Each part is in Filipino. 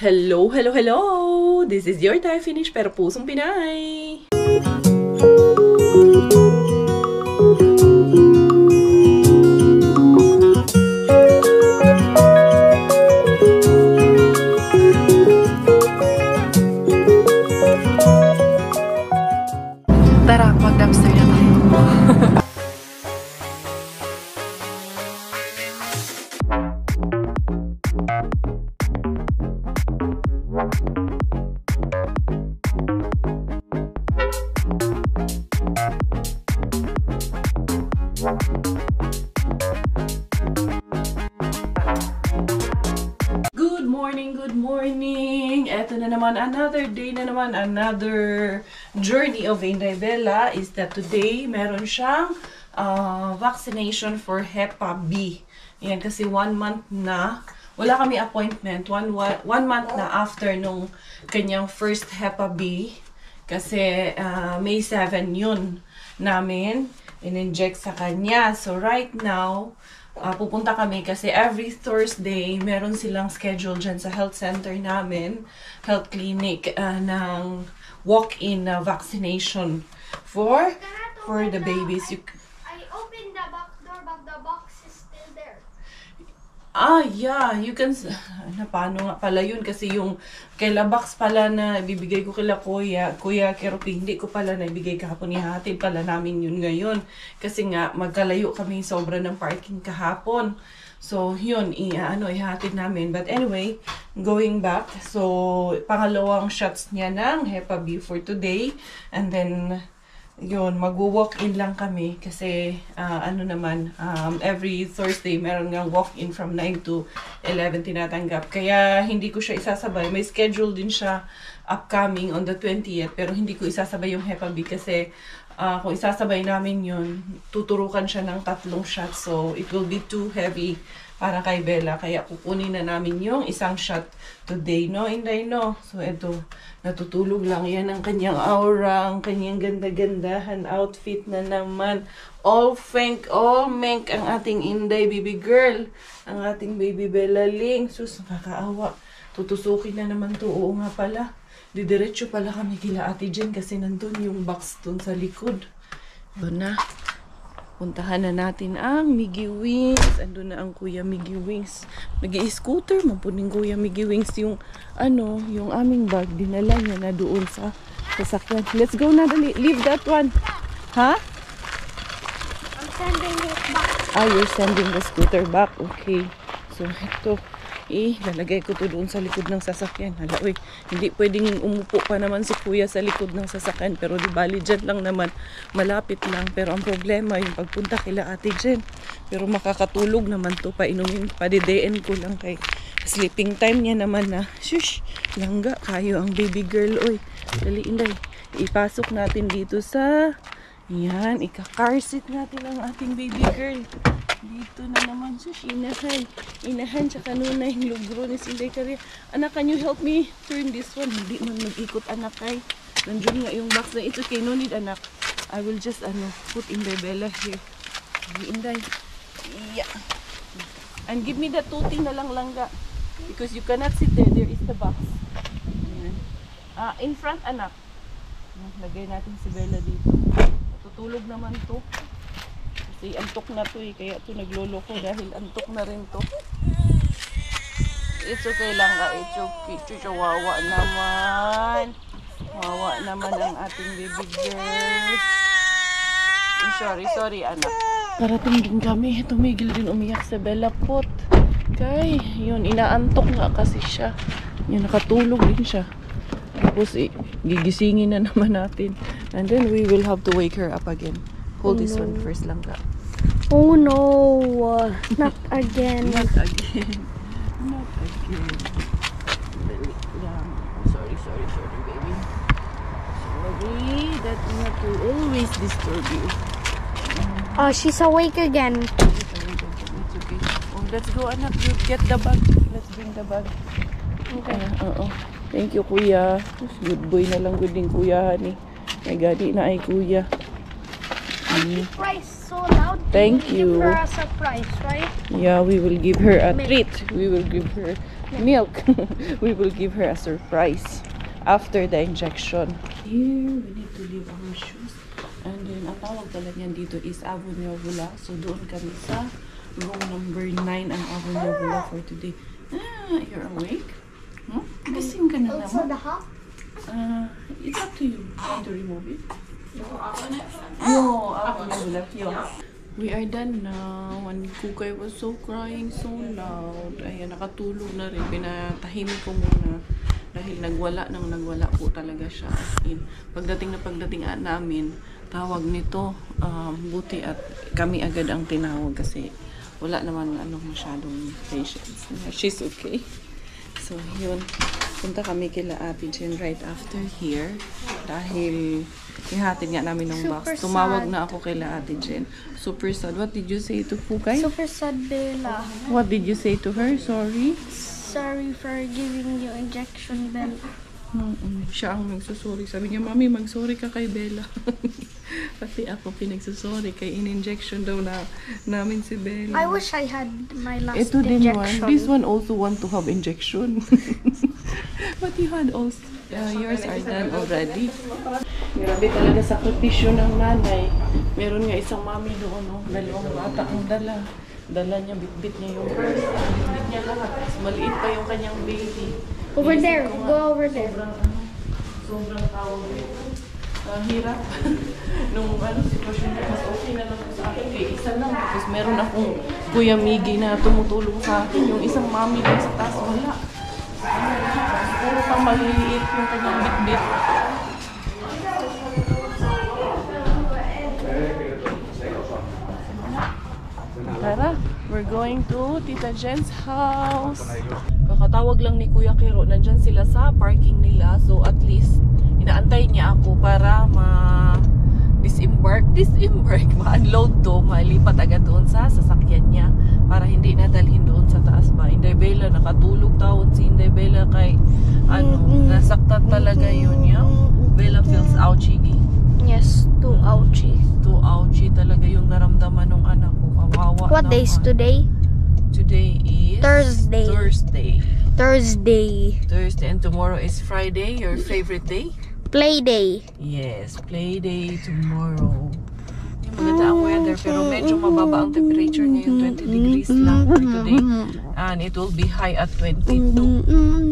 Hello, hello, hello! This is your Thai Finish pero pusong Pinay! Tara, mag-dumpster na tayo. Good morning! Eto na naman, another day na naman, another journey of Inday Bella is that today meron siyang vaccination for Hepa B. Yan, kasi 1 month na, wala kami appointment, one month na after nung kanyang first Hepa B. Kasi May 7 yun namin in-inject sa kanya. So right now, pupunta kami kasi every Thursday meron silang schedule dyan sa health center namin, health clinic, ng walk-in vaccination for the babies. I opened the back door but the box is still there. Yeah, you can, paano nga pala yun? Kasi yung kaila box pala na bibigay ko kila Kuya Keropi, hindi ko pala na ibigay kahapon, ihatid pala namin yun ngayon. Kasi nga, magkalayo kami sobra ng parking kahapon. So, yun, ihatid namin. But anyway, going back, so, pangalawang shots niya ng Hepa B for today. And then, yun, mag-walk-in lang kami kasi every Thursday meron nga walk-in from 9 to 11 tinatanggap. Kaya hindi ko siya isasabay. May schedule din siya upcoming on the 20th pero hindi ko isasabay yung Hepa B kasi kung isasabay namin yun, tuturukan siya ng 3 shots. So, it will be too heavy para kay Bella. Kaya kukunin na namin yung isang shot today, no? Inday, no? So, ito, natutulog lang. Yan ang kanyang aura, ang kanyang ganda-gandahan, outfit na naman. All menk ang ating Inday, baby girl. Ang ating baby Bella Ling. Sus, nakakaawa. Tutusukin na naman to. Oo nga pala. Didiretso pala kami kila Ate Jen kasi nandun yung box dun sa likod. Doon na. Puntahan na natin ang Miggy Wings. Andun na ang Kuya Miggy Wings. Nag-i-scooter. Mapuning Kuya Miggy Wings yung yung aming bag. Dinala niya na doon sa sasakyan. Let's go na. Dali. Leave that one. Ha? I'm sending it back. You're sending the scooter back. Okay. So, ito. Lalagay ko to doon sa likod ng sasakyan. Hala, uy, hindi pwedeng umupo pa naman si Kuya sa likod ng sasakyan. Pero di bali dyan lang naman, malapit lang. Pero ang problema, yung pagpunta kila Ate Jen. Pero makakatulog naman to, painumin, padidein ko lang kay sleeping time niya naman na. Shush, langga, kayo ang baby girl, uy. Dali, Inday, ipasok natin dito sa, yan, ika-car seat natin ang ating baby girl. Dito na naman, sus, inahan, tsaka nunay, lugro ni Sinday Karia. Anak, can you help me turn this one? Hindi man mag-ikot, anak, kay. Nandiyan nga yung box na, it's okay, no need, anak. I will just, put Inday Bella here. Inday. Yeah. And give me the tuting na lang langga. Because you cannot sit there, there is the box. In front, anak. Lagay natin si Bella dito. Natutulog naman to. Kasi antok na to kaya to naglolo ko dahil antok na rin to. It's okay lang ka, it's okay. Wawa naman. Wawa naman ang ating baby girl. Sorry anak. Parating din kami, tumigil din umiyak sa Bella Pot. Kay, yun, inaantok nga kasi siya. Yun, nakatulog din siya. Tapos, gigisingin na naman natin. And then, we will have to wake her up again. Hold this one first lang ka. Oh no, not again. Not again. Not again. Sorry, baby. Sorry, that not to always disturb you. She's awake again. It's okay. Oh, let's go, anak. You get the bag. Let's bring the bag. Okay. Thank you, Kuya. Good boy na lang good din, Kuya, honey. May gadi na ay, Kuya. Price so loud. Thank you. Give her a surprise, right? Yeah, we will give her a treat. We will give her Milk. We will give her a surprise after the injection. Here, we need to leave our shoes. And then, ang tawag pala niyan dito is Avenue Villa. So, doon kami sa room number 9 ang Avenue Villa for today. Ah, you're awake? Huh? Gising ka na Also naman. the hop. It's up to you. You want to remove it? No, Avenue Villa. We are done now. And Kukay was so crying so loud. Ayan, nakatulog na rin. Pinatahimik ko muna. Dahil nagwala po talaga siya. As in, pagdating namin, tawag nito, buti at kami agad ang tinawag kasi wala naman masyadong patience. She's okay. So, yun. Punta kami kila Ate Jen right after here. Dahil ihatid nga namin ng box. Tumawag na ako kila Ate Jen. Super sad. What did you say to Kukay? Super sad, Bella. What did you say to her? Sorry? Sorry for giving you injection, Bella. Siya ang nagsusorry. Sabi niya, Mami, mag-sorry ka kay Bella. Pati ako pinagsusorry kay in-injection daw namin si Bella. I wish I had my last Ito din injection. one. This one also want to have injection. But you had also, yours are done already. Grabe talaga sakripisyo ng nanay. Meron nga isang mami doon, no? Dalawang bata ang dala. Dala niya, bitbit niya yung purse. Bitbit niya lahat. Maliit pa yung kanyang baby. Over there. Go over there. Sobrang tawag nito. Hirap. Nung sitwasyon niya, mas okay na lang sa akin. Kaya isa lang. Tapos meron akong Kuya Miggy na tumutulong sa akin. Yung isang mami doon sa taas, wala. Puro pang maliliit yung kanyang bitbit. Tara, we're going to Tita Jen's house. Kakatawag lang ni Kuya Kiro. Nandyan sila sa parking nila. So at least, inaantay niya ako para disembark, ma-unload to, malipat agad doon sa sasakyan niya para hindi nadalhin doon sa taas ba. Inday Bella, nakatulog taon si Inday Bella kay nasaktan talaga yun niya. Bella feels ouchy. Yes, too ouchy. Too ouchy talaga yung naramdaman ng anak ko. Kawawa What naman. day is today? Today is Thursday. Thursday and tomorrow is Friday, your favorite day? Play day. Yes, play day tomorrow. Yung maganda ang weather pero medyo mababa ang temperature ngayon, 20 degrees lang for today. And it will be high at 22.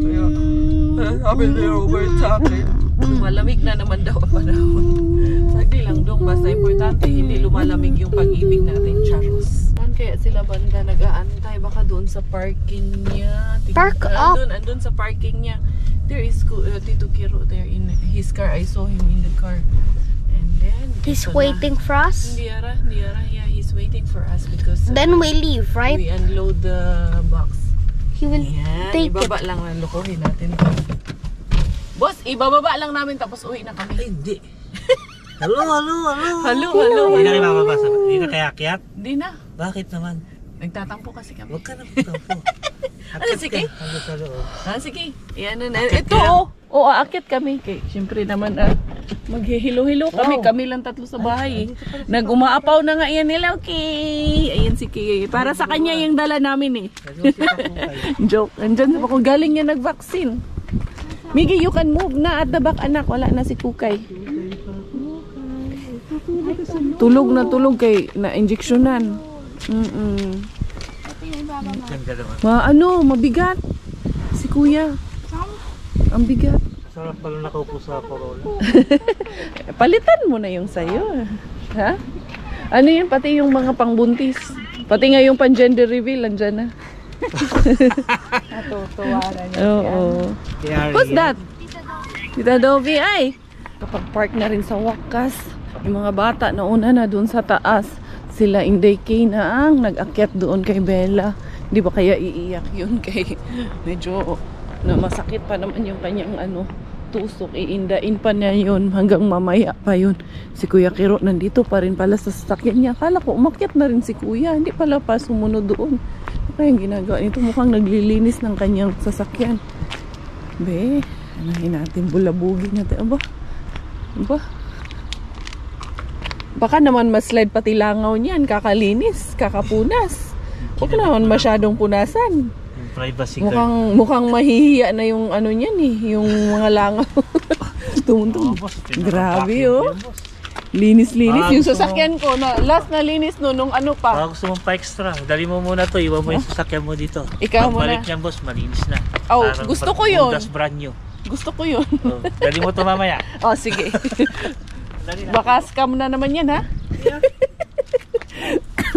Kaya, sabi niya Robert sa akin, lumalamig na naman daw ang panahon. Sagdi lang dong, basta importante hindi lumalamig yung pag-ibig natin, Charles. Kaya sila banda nag-aantay baka doon sa parking niya. Park up. Andun sa parking niya. There is Tito Kiro there in his car. I saw him in the car. And then He's waiting for us. Hindi ara. Yeah, he's waiting for us because Then we leave, right? we unload the box. He will Yan, take ibaba lang ang lokohin natin to. Boss, ibababa lang namin tapos uwi na kami. Ay, hindi. Hello. Hello. Hindi na kayo mababasa. Hindi na kaya akyat? Hindi na. Bakit naman? Nagtatampo kasi kami. Huwag ka na magtampo. Sige. Hanggang sa loob. Sige. Yan na. Akit Ito, ka. aakit kami. Kay, siyempre naman, maghihilo-hilo kami. Wow. Kami lang tatlo sa bahay. Nag-umaapaw na nga yan nila. Okay. Ayan si Kay. Para sa kanya yung dala namin eh. Nag-usip ako kayo. Joke. Andyan sa kung galing niya nag-vaccine. Miggy, you can move na at the back, anak. Wala na si Kukay. Tulog na tulog kay na-injectionan. Ganda naman. Mabigat. Si Kuya. Ang bigat. Sarap pala nakaupo sa Corolla. Palitan mo na yung sayo. Ha? Ano yun? Pati yung mga pangbuntis. Pati nga yung pan-gender reveal, andyan na. Natutuwa na niya. Oo. Who's that? Tita Dovie, ay! Kapag park na rin sa wakas, yung mga bata nauna na doon sa taas. Sila Inday Kay na ang nag-akyat doon kay Bella. Di ba kaya iiyak yun kay medyo na masakit pa naman yung kanyang tusok. Iindain pa niya yun hanggang mamaya pa yun. Si Kuya Kiro nandito pa rin pala sa sasakyan niya. Akala ko umakyat na rin si Kuya. Hindi pala pa sumunod doon. Ano kaya ginagawa nito? Mukhang naglilinis ng kanyang sasakyan. Be, anahin natin, bulabugin natin. Aba? Baka naman maslide pati langaw niyan. Kakalinis, kakapunas. Huwag naman masyadong punasan. Privacy card. Mukhang mahihiya na yung ano niyan eh, yung mga langaw. Tumuntong. Boss. Grabe, Pinaka-vacuum oh. yan, boss. Linis-linis. Ah, Yung gusto mo- sasakyan ko, last na linis no, nung ano pa. Baka gusto mong pa-extra. Dali mo muna to. Iwan mo yung sasakyan mo dito. Ikaw Pagbalik muna. niyan, boss, malinis na. Oh, Parang gusto ko yun. Budas brand new. Gusto ko yun. Oh, dali mo to mamaya. Oh, sige. Dali na. Baka scam na naman yan, ha?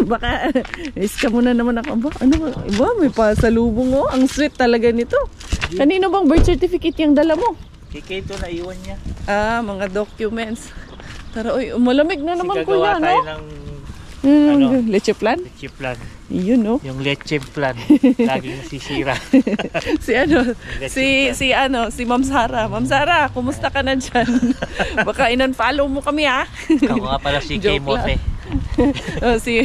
Baka scam mo na naman ako. Ba, ano ba? Iba, may pasalubong, oh. Ang sweet talaga nito. Kanino bang birth certificate yung dala mo? Kikay to na iwan niya. Ah, mga documents. Tara, oy, malamig na naman Kasi kuya, gagawa tayo no? ng Ano? ano? Leche plan? leche plan. Yun, no? Yung leche plan. Laging nasisira. Si ano, si Ma'am Sara. Ma'am Sara, kumusta ka na dyan? Baka in-unfollow mo kami, ha? Ako nga pala si Kay Joke Mote. Oh, si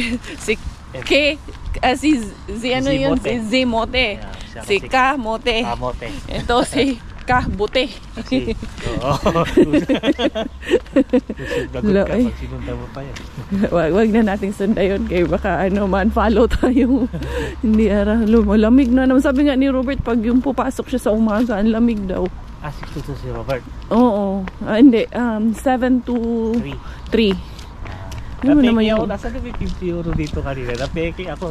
K, si ano yun? Zimote. Si Zimote. Yeah, siya Si kasi- K Mote. Kamote. Ito si K Bute. Kasi, oo. Lagot ka Ay. pag sinunta mo pa yan. Wag na nating sunda yun kay baka ano man follow tayo. Hindi malamig na naman. Sabi nga ni Robert pag yung pupasok siya sa umaga, ang lamig daw. Ah, 6 to si Robert. Oo. Hindi, 7 to 3. Ano naman Napeki ako. yun? Nasa gabi 50 euro dito kanina. Napeki ako.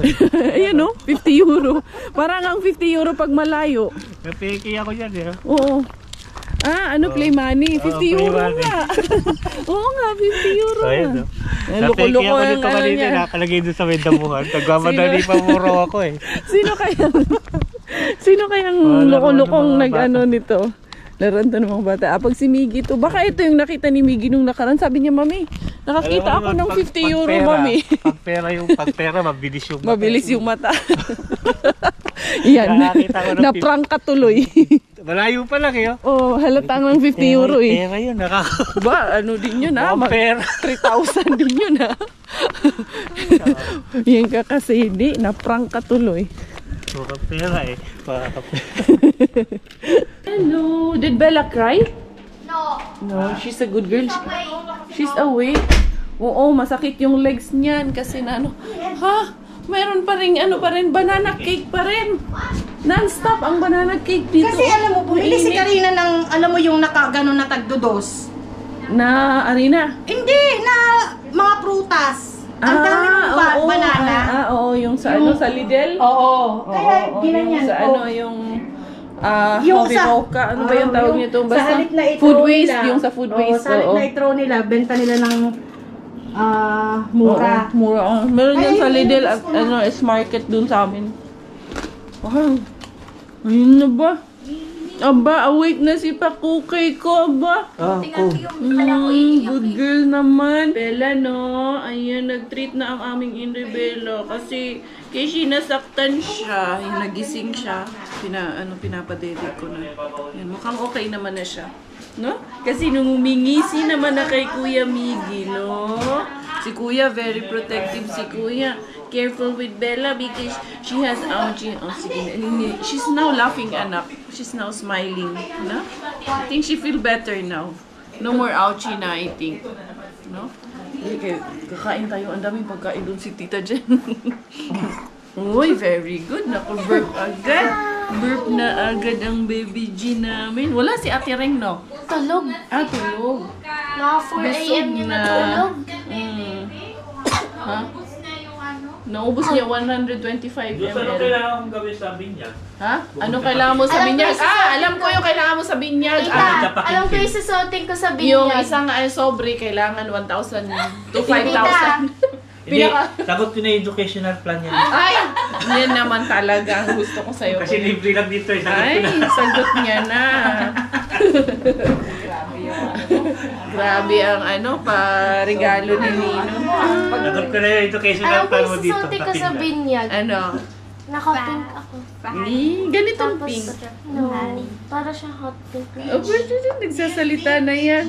Ayan, no? 50 euro. Parang ang 50 euro pag malayo. Napeki ako yan. Eh. Oo. Ah, ano, play money? 50 play euro money. nga. Oo nga, 50 euro So, ayun. nga. No? Eh, Napeki loko-loko ako yung dito ano kanina. niya. Nakalagay doon sa may damuhan. Nagmamadali pa muro ako eh. Sino kayang Laro loko-lokong ng mga nag-ano nito? Laruan to ng mga bata. Ah, pag si Miggy to, baka ito yung nakita ni Miggy nung nakaraan. Sabi niya, Mami, nakakita ako ng 50 euro, Mami. Pag pera, mabilis yung mata. Mabilis yung mata. Yan, Nakakita ko ng na-prank ka tuloy. Malayo pa lang eh. Oh, halatang ng 50 euro eh. Pera yun. Ba, ano din yun ha? Pera. 3,000 din yun ha? Yan ka kasi hindi, na-prank ka tuloy. Pera eh. Hello, did Bella cry? No. No, she's a good girl. She's awake. Oo, masakit yung legs niyan kasi na ano. Ha? Meron pa rin, ano pa rin, banana cake pa rin. Non-stop ang banana cake dito. Kasi alam mo, bumili si Mainit. Karina ng, alam mo yung nakagano na tagdodos. Na, Arina? Hindi, na mga prutas. Ang dami ng oo, banana. oo, yung sa ano, sa Lidl? Oo. Kaya Oo, ginanyan yung sa ko. ano, yung Yung Hobby sa- Mocha, ano ba yung tawag yung nito? sa Basta halip na i-throw food waste, nila. yung sa food Oo, waste. sa halip oo. na i-throw nila, benta nila ng mura. Oo, mura. Meron yan Ay, sa Lidl nilinis at ko na. ano, S-Market dun sa amin. Wow. Ayun na ba? Aba, awake na si Pakukay ko, aba. Tingnan ko yung kala ko iiyak Good eh. girl naman. Bella, no? Ayan, nag-treat na ang aming Inri Bella. Kasi, kasi nasaktan siya. Yung nagising siya. Pinapadedit ko na. Yan, mukhang okay naman na siya. No? Kasi nung umingisi naman na kay Kuya Miggy, no? Si Kuya, very protective si Kuya. Careful with Bella because she has ouchie. Oh, sige. She's now laughing, anak. She's now smiling. No? I think she feel better now. No more ouchie na, I think. No? Okay, kakain tayo. Ang daming pagkain doon si Tita Jen. Uy, very good. Naku-burp agad. Burp na agad ang baby G namin. Wala si Ate Reng, no? Tulog. Ah, tulog. Mga 4 a.m. niya natulog. Ha? Tapos na yung ano. Naubos niya 125 ml. kailangan kong gawin sa niya? Ha? Anong kailangan mo sa Alam ko binyag? yung sasabihin Alam ko yung kailangan mo sa binyag. Tita, alam ko yung susuotin ko sa Yung binyag. isang sobre, kailangan 1,000 to Tita. 5,000. Pinaka... sagot ko na yung educational plan niya. Ay! Yan naman talaga ang gusto ko sa'yo. Kasi libre lang dito eh. Ay, sagot niya na. Grabe ang ano, pa-regalo ni Nino. Sagot ko na yung educational Alam ko plan yung mo dito. susuotin ko sa binyag. Ano? Naka-pink ako. Ganitong Tapos, pink. no, para siyang hot pink. Oh, pwede din, nagsasalita na yan.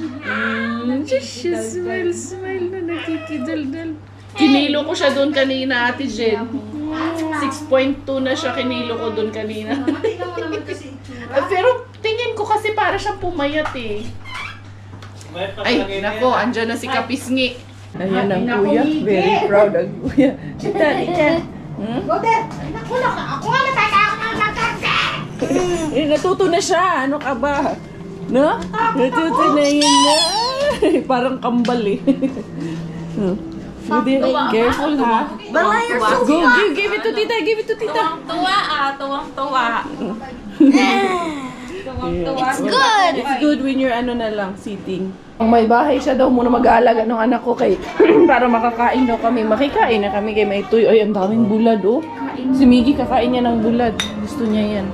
Smile na nakikidaldal. Kinilo ko siya doon kanina, Ate Jen. 6.2 na siya, kinilo ko doon kanina. Pero tingin ko kasi para siyang pumayat eh. Ay, nako, andyan na si Kapisngi. Ayan ang kuya, very proud ang kuya. Tita, tita. Goder, naku, ako nga natatakot. Natuto na siya. Ano ka ba? No? Natuto na yun na. Parang kambal eh. Careful ha. Bala, you're so Go, give it to tita. Give it to tita. Tuwang-tuwa. It's good. It's good when you're ano na lang, sitting. May bahay siya daw muna mag-aalaga ng anak ko kay para makakain daw kami. Makikain na kami kay may tuyo. Ay, ang daming bulad oh. Si Miggy kakain niya ng bulad. Gusto niya yan.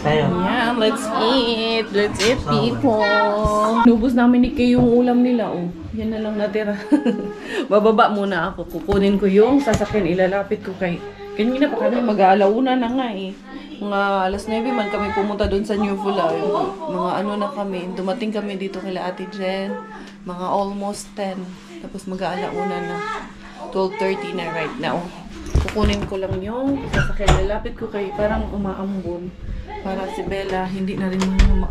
Tayo. Yeah, let's eat. Let's eat, people. Nubos namin ni Kay yung ulam nila oh. Yan na lang natira. Bababa muna ako. Kukunin ko yung sasakyan. Ilalapit ko kay... Kanina pa kami mag-aalauna na nga eh. Mga alas 9 man kami pumunta doon sa New Villa. Mga ano na kami. Dumating kami dito kila Ate Jen. Mga almost 10. Tapos mag-aalauna na. 12:30 na right now. Kukunin ko lang yung sasakyan. Lalapit ko kay parang umaambon. Para si Bella hindi na rin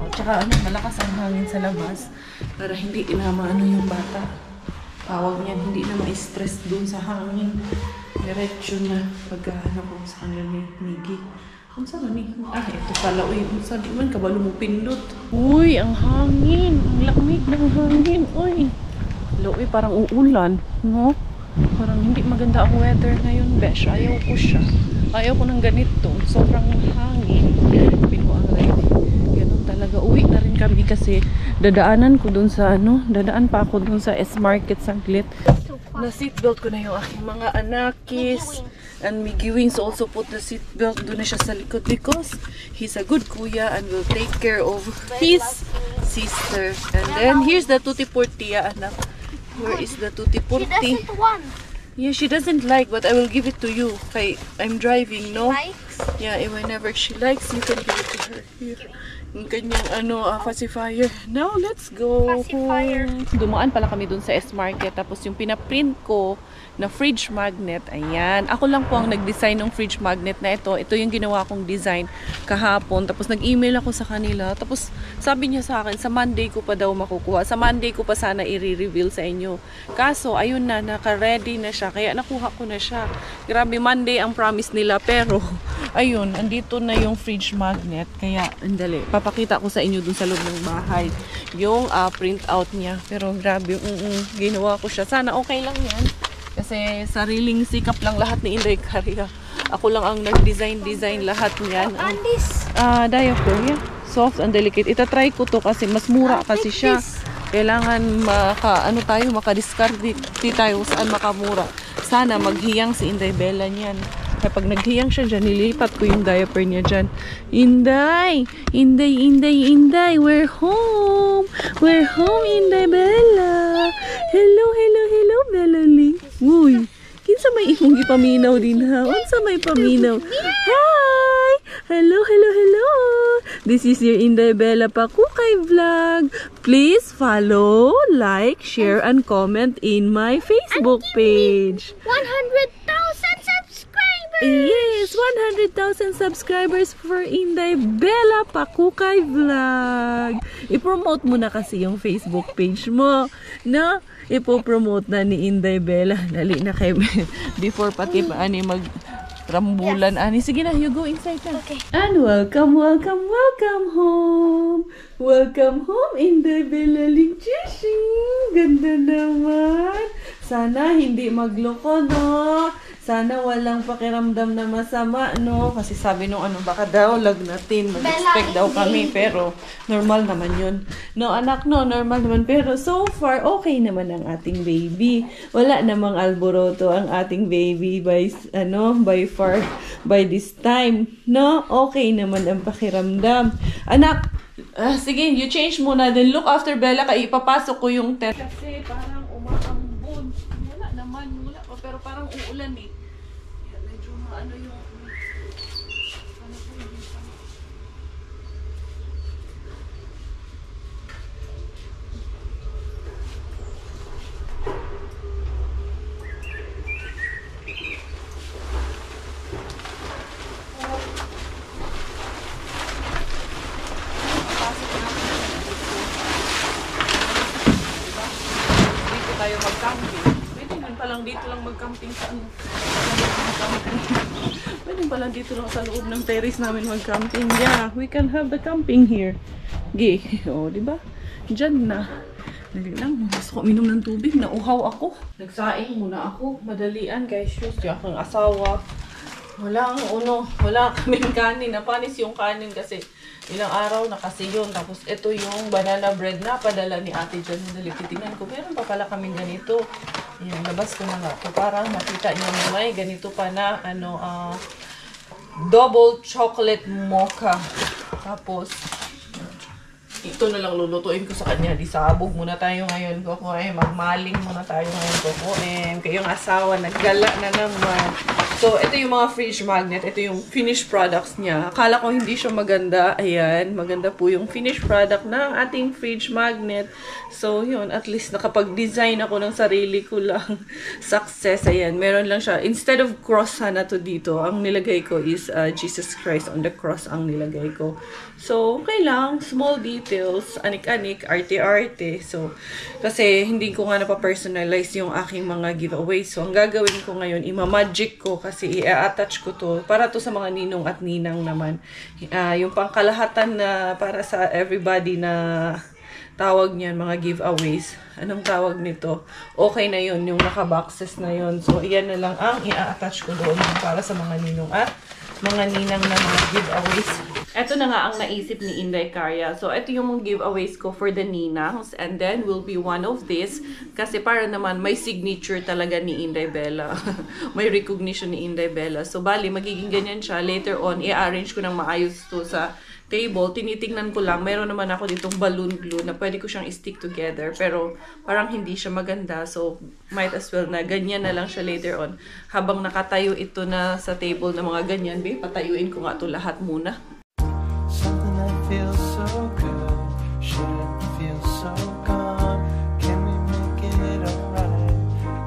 tsaka ano, malakas ang hangin sa labas. Para hindi na maano yung bata. Tawag niyan, hindi na ma-stress doon sa hangin. Diretso na pagkahana ko sa kanila ni Miggy. Kung saan ni? Ah, ito pala. Uy, kung saan di man kabalo mo pindot. Uy, ang hangin. Ang lamig ng hangin. Uy. Uy, parang uulan. No? Parang hindi maganda ang weather ngayon, besh. Ayaw ko siya. Ayaw ko ng ganito. Sobrang hangin. Pinuha ang ride. Ganun talaga. Uwi na rin kami kasi dadaanan ko dun sa ano. Dadaan pa ako dun sa S-Market saglit. Na seatbelt ko na yung aking mga anakis. And Miggy Wings also put the seatbelt doon na siya sa likod because he's a good kuya and will take care of his sister. And then here's the tutti porti, anak. Where is the tutti She porti? doesn't want. Yeah, she doesn't like, but I will give it to you. Okay, I'm driving, no? Likes. Yeah, whenever she likes, you can give it to her. Here. Yung kanyang ano, pacifier. Now, let's go. Pacifier. Dumaan pala kami dun sa S-Market. Tapos yung pinaprint ko na fridge magnet, ayan. Ako lang po ang nag-design ng fridge magnet na ito. Ito yung ginawa kong design kahapon. Tapos nag-email ako sa kanila. Tapos sabi niya sa akin, sa Monday ko pa daw makukuha. Sa Monday ko pa sana i-reveal sa inyo. Kaso, ayun na, naka-ready na siya. Kaya nakuha ko na siya. Grabe, Monday ang promise nila. Pero, ayun, andito na yung fridge magnet. Kaya, andali, papakita ko sa inyo dun sa loob ng bahay. Yung print out niya. Pero grabe, ginawa ko siya. Sana okay lang yan. Kasi sariling sikap lang lahat ni Inday Caria. Ako lang ang nag-design lahat niyan. And this. Diaper, yeah. Soft and delicate. Itatry ko to kasi mas mura kasi siya. Kailangan maka-discard tayo saan makamura. Sana maghiyang si Inday Bella niyan. Kapag naghiyang siya dyan, nilipat ko yung diaper niya dyan. Inday! Inday, Inday, Inday! We're home! We're home, Inday Bella! Hello, hello, hello, Bella Lee! Uy! Kinsa may imong ipaminaw din ha? Unsa may paminaw? Hi! Hello, hello, hello! This is your Inday Bella Pakukay vlog. Please follow, like, share, and comment in my Facebook page. 100,000 subscribers. Yes, 100,000 subscribers for Inday Bella Pakukay vlog. I-promote mo na kasi yung Facebook page mo, no? Ipo-promote na ni Inday Bella. Dali na kay before pati ani mag rambulan ani. Sige na, you go inside na. Okay. And welcome, welcome, welcome home. Welcome home, Inday Bella Lichishing. Ganda naman. Sana hindi magloko, no? Sana walang pakiramdam na masama, no? Kasi sabi nung ano, baka daw lagnatin. Mag-expect daw kami, pero normal naman yun. No, anak, no? Normal naman. Pero so far, okay naman ang ating baby. Wala namang alboroto ang ating baby by far, by this time. No? Okay naman ang pakiramdam. Anak, sige, you change muna. Then look after Bella, kaya ipapasok ko yung tent. Kasi parang umaambon. Wala naman, wala pa. Pero parang uulan eh. Medyo maano yung... tayo mag-camping. Pwede man pala palang dito lang mag-camping sa ano. Pwede palang dito lang sa loob ng terrace namin mag-camping. Yeah, we can have the camping here. Gay. O, diba? Diyan na. Dali lang. Gusto ko minum ng tubig. Nauhaw ako. Nagsaing muna ako. Madalian guys. Shoes. Yung aking asawa. Wala kaming kanin. Napanis yung kanin kasi ilang araw na kasi yun. Tapos ito yung banana bread na padala ni ate dyan. Dali, titingnan ko. Meron pa pala kaming ganito. Ayan, labas ko na nga ito para makita nyo na may ganito pa na double chocolate mocha. Tapos ito na lang lulutuin ko sa kanya. Di sabog muna tayo ngayon. Magmaling muna tayo ngayon. Kayong asawa naggala na naman. So, ito yung mga fridge magnet. Ito yung finished products niya. Akala ko hindi siya maganda. Ayan, maganda po yung finished product ng ating fridge magnet. So, yun. At least nakapag-design ako ng sarili ko lang. Success. Ayan, meron lang siya. Instead of cross sana to dito, ang nilagay ko is Jesus Christ on the cross ang nilagay ko. So, okay lang. Small details. Anik-anik. Arte-arte. So, kasi hindi ko nga napapersonalize yung aking mga giveaways. So, ang gagawin ko ngayon, ima-magic ko kasi i-attach ko to para to sa mga ninong at ninang naman. Yung pangkalahatan na para sa everybody na tawag niyan, mga giveaways. Anong tawag nito? Okay na yun, yung naka-boxes na yun. So, iyan na lang ang i-attach ko doon para sa mga ninong at mga ninang na mga giveaways. Ito na nga ang naisip ni Inday Carya. So, ito yung mga giveaways ko for the ninangs. And then, will be one of this. Kasi para naman, may signature talaga ni Inday Bella. May recognition ni Inday Bella. So, bali, magiging ganyan siya. Later on, i-arrange ko ng maayos to sa table. Tinitingnan ko lang. Meron naman ako ditong balloon glue na pwede ko siyang i-stick together. Pero, parang hindi siya maganda. So, might as well na ganyan na lang siya later on. Habang nakatayo ito na sa table na mga ganyan, patayuin ko nga ito lahat muna. Something that feels so good shouldn't feel so gone. Can we make it alright?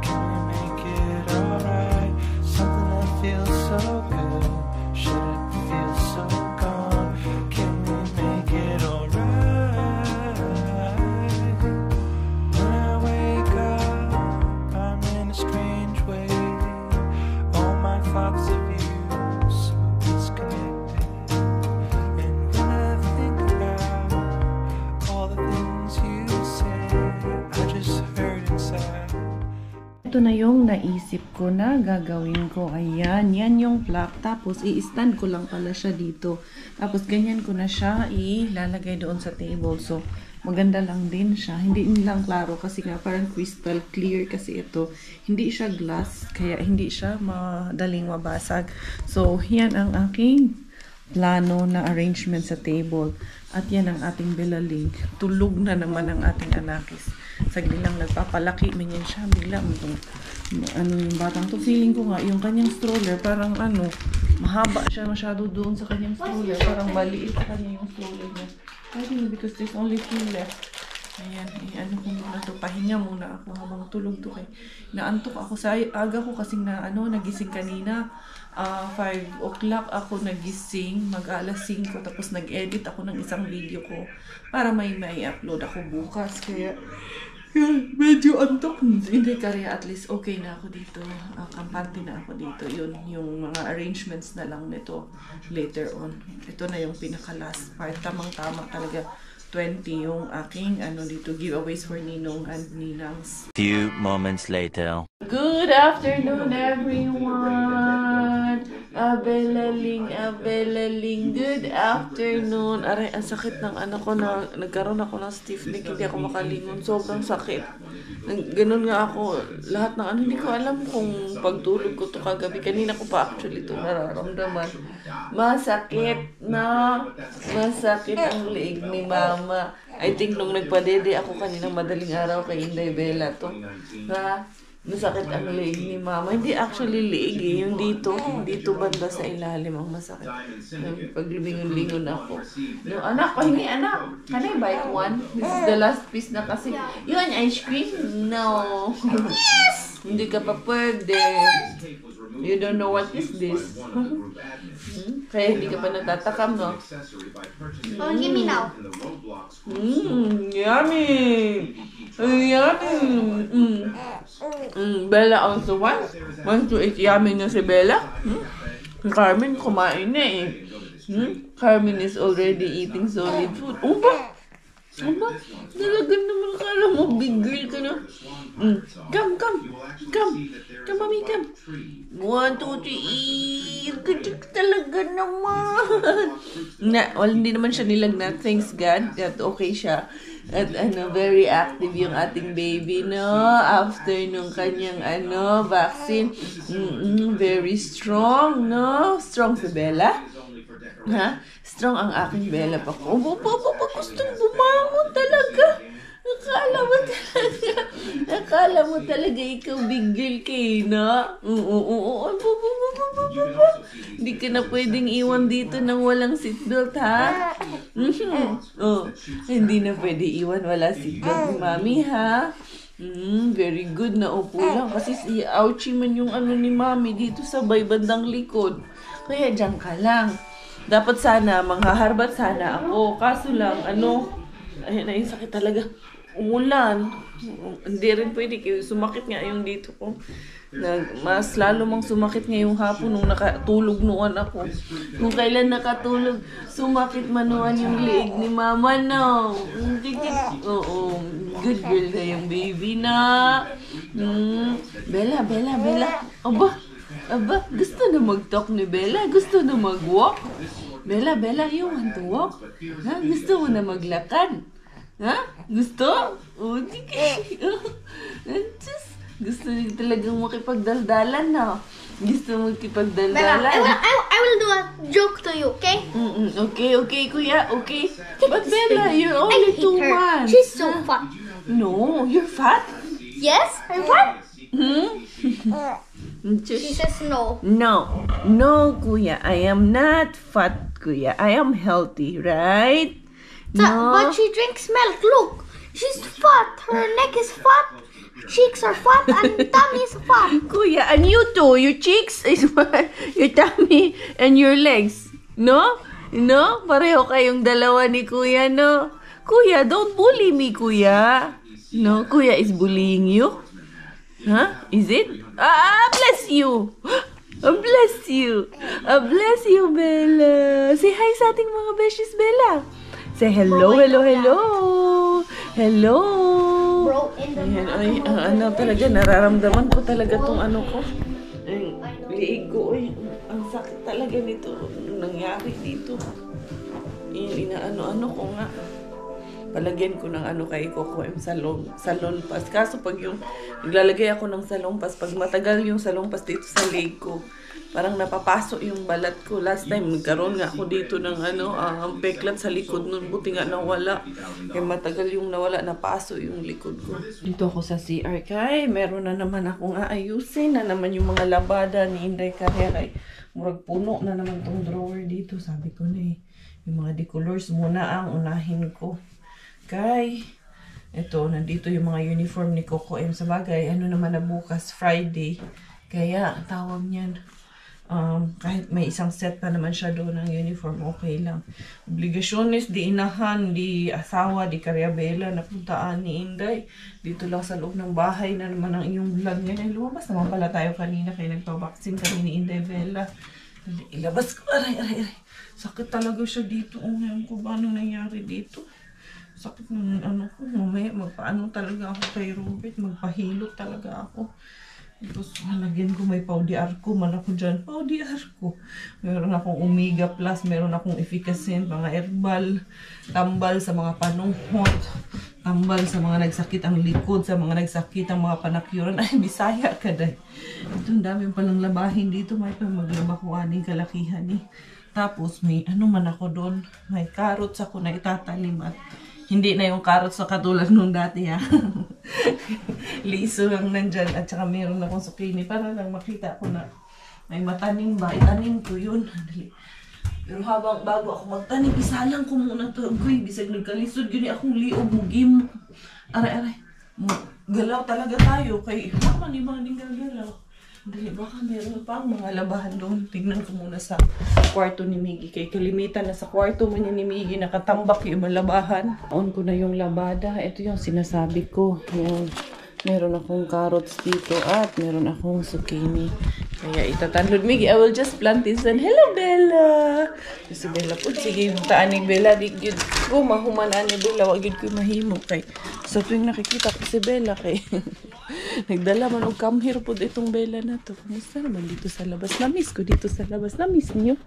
Can we make it alright? Something that feels so good shouldn't feel so gone. Can we make it alright? When I wake up, I'm in a strange way. All my thoughts of you so disconnected. Ito na yung naisip ko na gagawin ko. Ayan, yan yung plaque. Tapos, i-stand ko lang pala siya dito. Tapos, ganyan ko na siya ilalagay doon sa table. So, maganda lang din siya. Hindi lang klaro kasi nga parang crystal clear kasi ito. Hindi siya glass, kaya hindi siya madaling mabasag. So, yan ang aking plano na arrangement sa table. At yan ang ating belaling. Tulog na naman ang ating anakis. Sagli lang nagpapalaki, ganyan siya. Bigla, yung batang to. Feeling ko nga, yung kanyang stroller, parang mahaba siya masyado doon sa kanyang stroller. Parang maliit sa kanya yung stroller niya. I think because there's only 2 left. Ayan, ko muna to. Pahinga muna ako habang tulog to. Naantok ako sa aga ko kasi nagising kanina. 5 o'clock ako nagising, mag-alas 5, tapos nag-edit ako ng isang video ko para may upload ako bukas. Kaya, yun, medyo antok. Hindi kaya at least okay na ako dito. Kampante na ako dito. Yun, yung mga arrangements na lang nito later on. Ito na yung pinaka-last part. Tamang-tama talaga. 20 yung aking dito giveaways for ninong and ninangs. Few moments later. Good afternoon, everyone! Abelaling, good afternoon. Aray, ang sakit ng ko na nagkaroon ako ng stiff neck, hindi ako makalingon. Sobrang sakit. Ganun nga ako, lahat ng hindi ko alam kung pagtulog ko to kagabi. Kanina ko pa actually to nararamdaman. Masakit ang leeg ni Mama. I think nung nagpadede ako kaninang madaling araw kay Inday Bella to. Masakit ang leeg ni Mama. Hindi actually leeg yung dito banda sa ilalim ang masakit. Pag lumingon-lingon ako. No, anak, pahingi anak. Can I buy one? This is the last piece na kasi. You want ice cream? No. Yes! Hindi ka pa pwede. You don't know what is this. Kaya hindi ka pa natatakam, no? Oh, give me now. Yummy! Yummy! Bella also wants to eat. Yummy na si Bella. Si Carmen kumain na eh. Carmen is already eating solid food. Aba, talaga naman kala mo big girl ka na. Come, mami, come. 1, 2, 3, eat. Good talaga naman. Hindi naman siya nilagnat. Thanks God. At okay siya. At very active yung ating baby, no? After nung kanyang, vaccine. Very strong, no? Strong si Bella. Ha? Strong ang aking Bella pa ko. Gustong bumangon talaga. Akala mo talaga ikaw big girl kay na? Hindi ka na pwedeng iwan dito nang walang seatbelt, ha? Hindi na pwede iwan wala seatbelt ni Mami, ha? Very good na upo lang. Kasi si ouchie man yung ni Mami dito sa bandang likod. Kaya dyan ka lang. Dapat sana, manghaharbat sana ako. Kaso lang, ayun na yung sakit talaga. Umulan. Hindi rin pwede. Sumakit nga yung dito ko. Mas lalo mang sumakit ngayong hapon nung nakatulog noon ako. Kung kailan nakatulog, sumakit manuan yung leg ni Mama, no? Oo, good girl na yung baby na. Bella. Aba, gusto na mag-talk ni Bella? Gusto na mag-walk? Bella, you want to walk? Ha? Gusto mo na maglakad? Ha? Gusto? Sige. Gusto niyo talagang makipagdaldalan, na? Gusto mo makipagdaldalan? I will do a joke to you, okay? Okay, kuya, okay. But Bella, you're only 2 months. She's so fat. No, you're fat? Yes, I'm fat. She says no. No, kuya. I am not fat, kuya. I am healthy, right? But she drinks milk. Look, she's fat. Her neck is fat. Cheeks are fat and tummy is fat. Kuya, and you too. Your cheeks is fat. Your tummy and your legs. No? Pareho kayong dalawa ni kuya, no? Kuya, don't bully me, kuya. No, kuya is bullying you. Huh? Is it? Bless you! Bless you! Bless you, Bella! Say hi sa ating mga besties, Bella! Say hello! Hello! Bro, in the Talaga, nararamdaman ko talaga tong ko. Liig ko, ang sakit talaga nito. Nangyari dito. Inaano ko nga. Palagyan ko ng kay Coco M salon pass. Kaso pag yung naglalagay ako ng salon pass, pag matagal yung salon pass dito sa leg ko, parang napapasok yung balat ko. Last time nagkaroon nga ako dito ng peklat sa likod nun, buti nga nawala. Kaya matagal yung nawala, napasok yung likod ko. Dito ako sa CR kay, meron na naman akong aayusin na naman yung mga labada ni Inday Carrera. Murag puno na naman tong drawer dito. Sabi ko na yung mga decolors muna ang unahin ko. Kay, ito, nandito yung mga uniform ni Coco M. Sa bagay, naman na bukas, Friday. Kaya, tawag niyan, kahit may isang set pa naman siya doon ng uniform, okay lang. Obligasyones, di inahan, di asawa, di karyabela, napuntaan ni Inday. Dito lang sa loob ng bahay na naman ang iyong vlog niya. Lumabas naman pala tayo kanina, kaya nagpabaksin kami ni Inday Bella. Ilabas ko, aray. Sakit talaga siya dito. Ngayon ko ba anong nangyari dito? Sakit ng ko, mamaya magpaano talaga ako kay Robert, magpahilot talaga ako. Tapos malagyan ko may Pau-DR ko, man ako dyan, Pau-DR ko. Meron akong Omega Plus, meron akong Efficacent, mga herbal, tambal sa mga panunghot, tambal sa mga nagsakit ang likod, sa mga nagsakit ang mga panakyuran. Ay, Bisaya ka day. Ito, ang dami palang labahin dito, may pa maglaba ko aning kalakihan eh. Tapos may man ako doon, may carrots ako na itatanim at hindi na yung carrots na katulad nung dati, ha. Liso lang nandyan. At saka meron akong zucchini para lang makita ko na may matanim ba. Itanim ko yun. Pero bago ako magtanim, isalang ko muna ito. Uy, bisag nagkalisod. Yun akong liog mo. Game. Aray. Galaw talaga tayo. Kay naman ibang din galaw. Dali, baka meron pa ang mga labahan doon. Tignan ko muna sa kwarto ni Miggy. Kay kalimitan na sa kwarto mo niya ni Miggy nakatambak yung mga labahan. On ko na yung labada. Ito yung sinasabi ko. Yung Meron akong carrots dito at meron akong zucchini. Kaya itatanlod Migi. I will just plant this and hello Bella. Si Bella po sige taan ni Bella di gyud ko mahumanan ni Bella wa gyud ko mahimo kay sa tuwing nakikita ko si Bella kay nagdala man og come here po itong Bella na to. Kumusta naman dito sa labas? Na-miss ko dito sa labas. Na-miss niyo?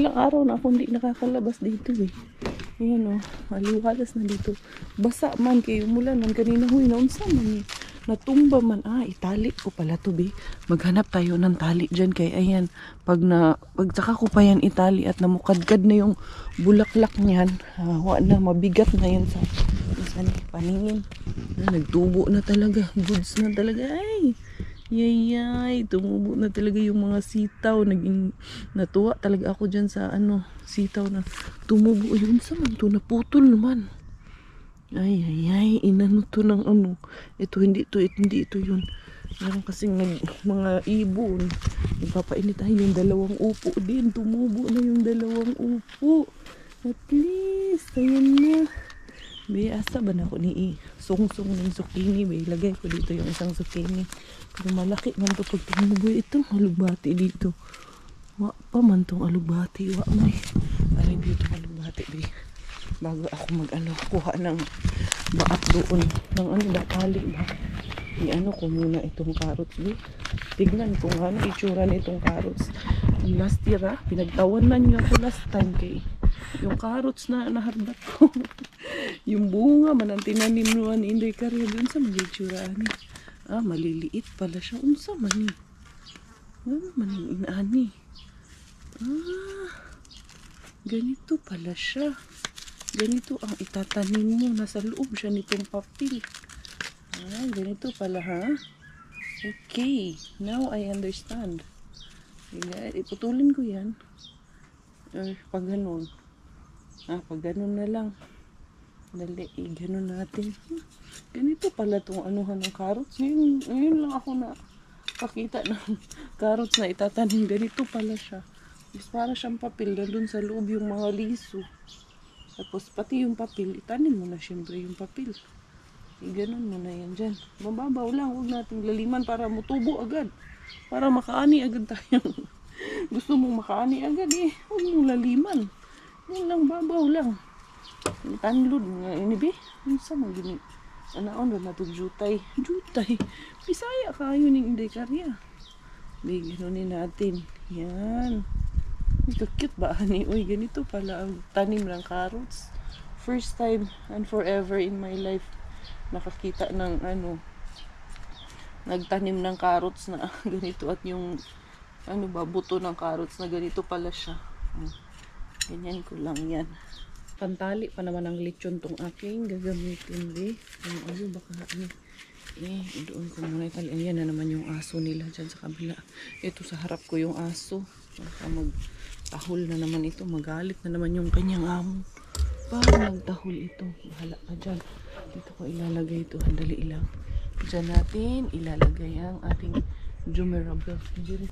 Ilang araw na ako hindi nakakalabas dito eh. Ayan o, maliwalas na dito. Basa man kayo umulan man kanina huy naunsa man eh. Natumba man. Itali ko pala to be. Maghanap tayo ng tali dyan kay ayan. Pag saka ko pa yan itali at namukadkad na yung bulaklak niyan. Na mabigat na yan sa paningin. Nagtubo na talaga. Goods na talaga. Ay! Yay! Tumubo na talaga yung mga sitaw. Natuwa talaga ako dyan sa sitaw na tumubo. Yun sa man to. Naputol naman. Ay, inano to ng ito hindi ito yun. Meron kasing mga ibon. Ipapainit tayo yung dalawang upo din. Tumubo na yung dalawang upo. At least, ayan na. Be, asa ba na ako ni sungsong ng zucchini, be. Lagay ko dito yung isang zucchini. Pero malaki man to pag tumubo. Itong alugbati dito. Wa pa man tong alugbati. Wa man eh. Review itong alugbati, be. Bago ako kuha ng baat doon ng dakali ba. Ko muna itong carrots be. Tignan ko nga itsura nitong carrots. Last year pinagtawanan niyo ako last time kay yung carrots na naharbat ko. Yung bunga man ang tinanim nuan Inday Caria doon sa mga itsura ni. Maliliit pala siya. Unsa man ni? Man inaani. Ganito pala siya. Ganito ang itatanim mo. Nasa loob siya nitong papel. Ganito pala ha. Okay. Now I understand. Iputulin ko yan. Pag ganun. Pag ganun na lang. Dali, ganun natin. Ganito pala itong anuhan ng carrots. Ngayon lang ako na pakita ng carrots na itatanim. Ganito pala siya. Para siyang papel. Nandun sa loob yung mga liso. Tapos pati yung papel, itanim mo na syempre yung papel. Ganon mo na yan dyan. Mababaw lang, huwag nating laliman para mutubo agad. Para makaani agad tayo. Gusto mong makaani agad eh. Huwag mong laliman. Yan lang, babaw lang. Tanlod nga inibi. Yung sa mga gini. Anaon ba na ito jutay? Jutay. Bisaya kayo ng Inday Caria. Ganonin natin. Yan. Ito cute ba ani? Uy, ganito pala ang tanim ng carrots. First time and forever in my life nakakita ng nagtanim ng carrots na ganito at yung buto ng carrots na ganito pala siya. Ganyan ko lang yan. Pantali pa naman ang lechon tong aking gagamitin be. Baka doon ko muna itali. Ayan na naman yung aso nila dyan sa kabila. Ito sa harap ko yung aso. Baka magtahol na naman ito. Magalit na naman yung kanyang amo. Para magtahol ito. Bahala ka dyan. Dito ko ilalagay ito. Handali lang. Dyan natin ilalagay ang ating Jumerable. Dito.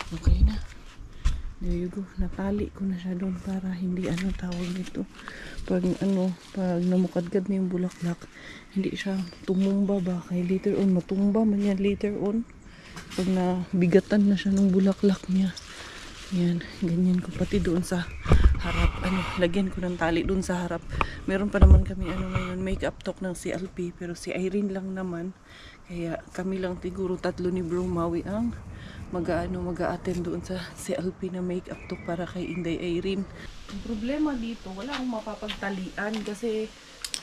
Okay na. There you go. Natali ko na siya doon para hindi tawag nito. Pag namukadkad na yung bulaklak, hindi siya tumumba ba. Kaya later on, matumba man yan later on. Pag nabigatan na siya ng bulaklak niya. Yan. Ganyan ko. Pati doon sa harap. Lagyan ko ng tali doon sa harap. Meron pa naman kami ngayon, make-up talk ng CLP. Pero si Irene lang naman. Kaya kami lang siguro 3 ni Bro Maui ang mag-a-attend doon sa CLP na makeup talk para kay Inday Irene. Ang problema dito, wala akong mapapagtalian kasi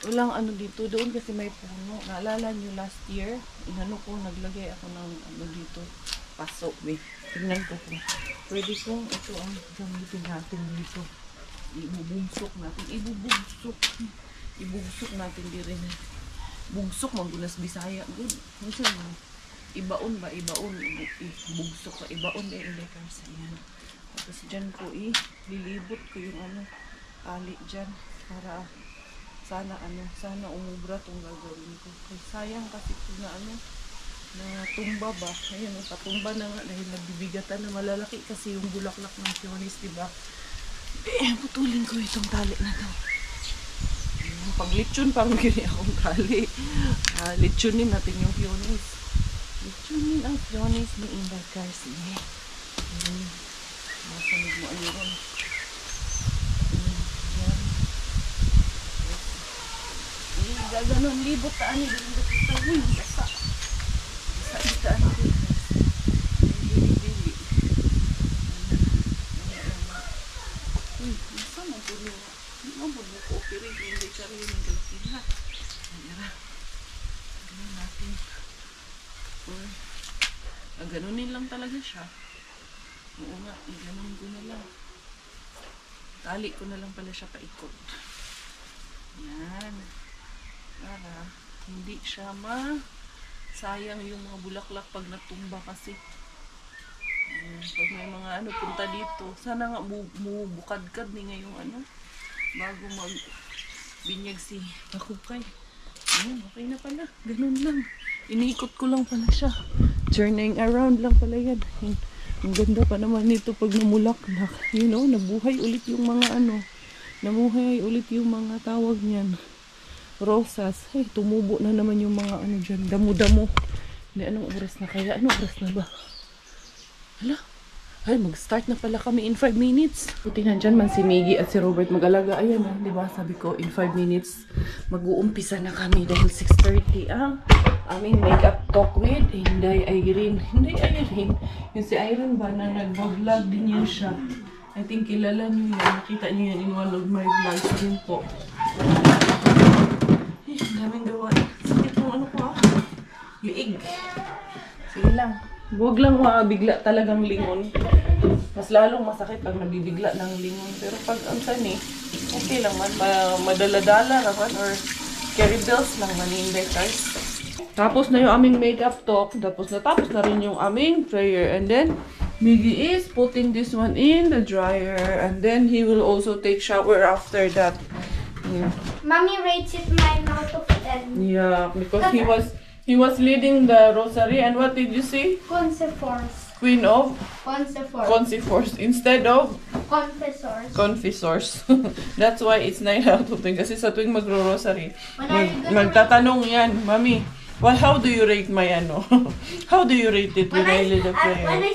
walang ano dito. Doon kasi may puno. Naalala nyo last year, naglagay ako ng ano dito, paso. Tingnan ko kung pwede kong ito ang gamitin natin dito. Ibubugsok natin. Ibugsok natin di rin. Bugsok, magulas Bisaya. Good. Ibaon ba? Ibugsok ka. Ibaon ba yung letters? Ayan. Tapos dyan ko lilibot ko yung tali dyan. Para sana umubra tong gagawin ko. Kasi sayang kasi ito na na tumba ba. Ayan, patumba na nga dahil nagbibigatan na malalaki kasi yung bulaklak ng peonies, diba? Putulin ko itong tali na to. Pag lechon, parang gini akong tali. Lechonin natin yung peonies. Lechonin ang peonies ni Inday Carsi. Masamig mo ano ron. Gaganon, libot taan ni Linda kita. Uy, basa. Basa taan ni Bili. Uy, basa mo po niya. Hindi mo ko pero hindi ka rin yung gagpila. Ayan. Gano'n natin. Ganonin lang talaga siya. Oo nga, ganonin ko na lang. Tali ko na lang pala siya paikot. Ayan. Para hindi siya sayang yung mga bulaklak pag natumba kasi. Pag may mga punta dito, sana nga bukadkad ni ngayong bago magbinyag si Kakukay. Okay na pala. Ganun lang. Iniikot ko lang pala siya. Turning around lang pala yan. Ang ganda pa naman nito pag namulaklak. Nabuhay ulit yung mga nabuhay ulit yung mga tawag niyan. Rosas. Tumubo na naman yung mga dyan. Damo-damo. Anong oras na kaya? Anong oras na ba? Hala? Mag-start na pala kami in 5 minutes. Buti nandyan man si Miggy at si Robert mag-alaga. Ayan diba? Sabi ko, in 5 minutes, mag-uumpisa na kami dahil 6:30 ang aming makeup talk with Inday Irene. Inday Irene. Yung si Irene ba na nag-vlog din yan siya. I think kilala niyo yan. Nakita niyo yan in one of my vlogs din po. Ang daming gawa. Sakit yung ko liig. Sige lang. Huwag lang bigla talagang lingon. Mas lalong masakit pag nabibigla ng lingon. Pero pag ang sani, okay lang man. Madala-dala naman or carry bills lang maninday guys. Tapos na yung aming makeup talk. Natapos na rin yung aming prayer. And then, Miggy is putting this one in the dryer. And then, he will also take shower after that. Yeah. Mommy rates it 9 out of 10. Yeah, because he was leading the rosary. And what did you say? Consifors. Queen of? Consifors. Consifors. Instead of? Confessors. Confessors. That's why it's 9 out of 10. Kasi sa tuwing magro-rosary, When are you gonna magtatanong yan, Mami, well, how do you rate my how do you rate it when I lead the prayer? When I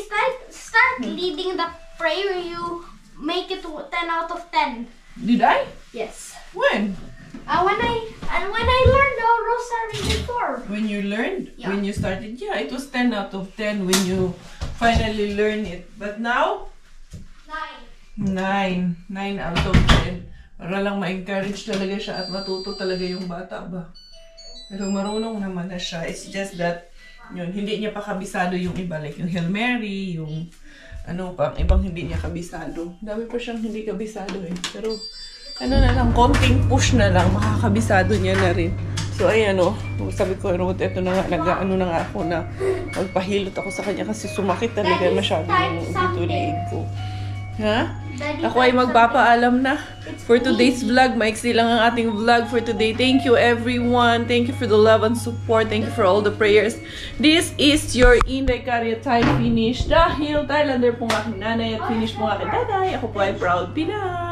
start leading the prayer, you make it 10 out of 10. Did I? Yes. When? When I learned the rosary before. When you learned? Yeah. When you started? Yeah, it was 10 out of 10 when you finally learn it. But now? 9 out of 10. Para lang ma-encourage talaga siya at matuto talaga yung bata ba. Pero marunong naman na siya. It's just that, hindi niya pa kabisado yung iba. Like yung Hail Mary, yung ibang hindi niya kabisado. Dami pa siyang hindi kabisado eh. Pero, na lang, konting push na lang, makakabisado niya na rin. So, ayan sabi ko, Ruth, eto na nga, nag-ano na nga ako na magpahilot ako sa kanya kasi sumakit talaga masyado yung dito liig ko. Ha? Ako ay magpapaalam na for today's vlog. Maiksi lang ang ating vlog for today. Thank you everyone. Thank you for the love and support. Thank you for all the prayers. This is your Inday Carya time finish. Dahil Thailander po ng aking nanay at finish po ng aking tatay. Ako po ay proud Pinay.